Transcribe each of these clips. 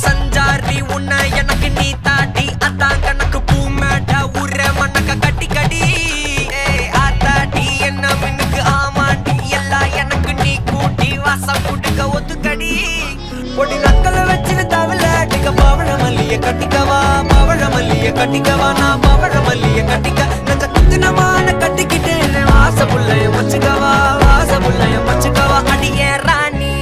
சஞ்சாரி உன்னை எனக்கு நீ தாட்டி அதான் கணக்கு பூ மேட்ட உர மண்ணக்க கட்டி கடி ஆத்தாட்டி என்ன மின்னுக்கு ஆமாண்டி எல்லாம் எனக்கு நீ கூட்டி வாசம் கூட்டுக்க ஒத்துக்கடி பொடி நக்கலை வச்சுன்னு தவில அடிக்க பவழ மல்லிய கட்டிக்கவா பவழ மல்லிய கட்டிக்கவா நான் பவழ மல்லிய கட்டிக்க நெஞ்ச குத்தினமான கட்டிக்கிட்டு வாச புள்ளைய வச்சுக்கவா வாச புள்ளைய வச்சுக்கவா அடியே ராணி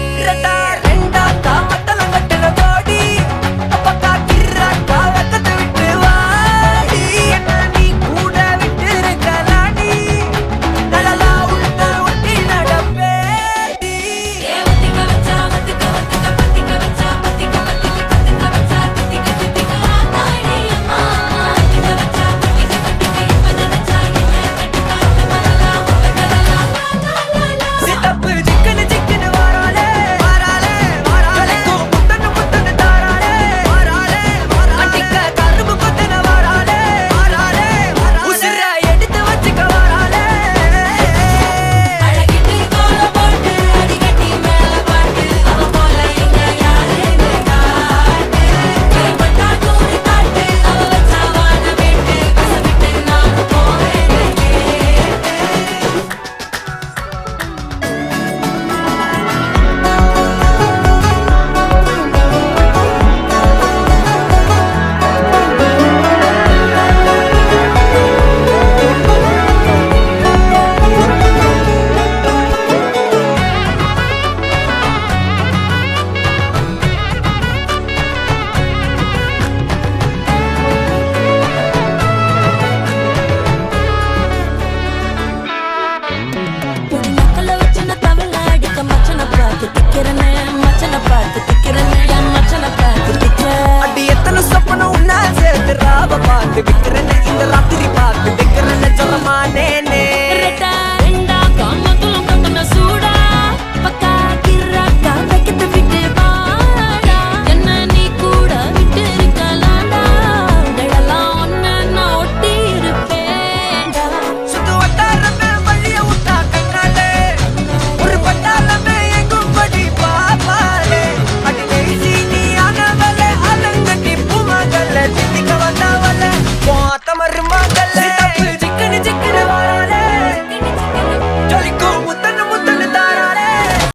பார்த்து விக்கிறேன் இந்த ராத்திரி பார்த்து விக்கிறேன் சொல்லமானே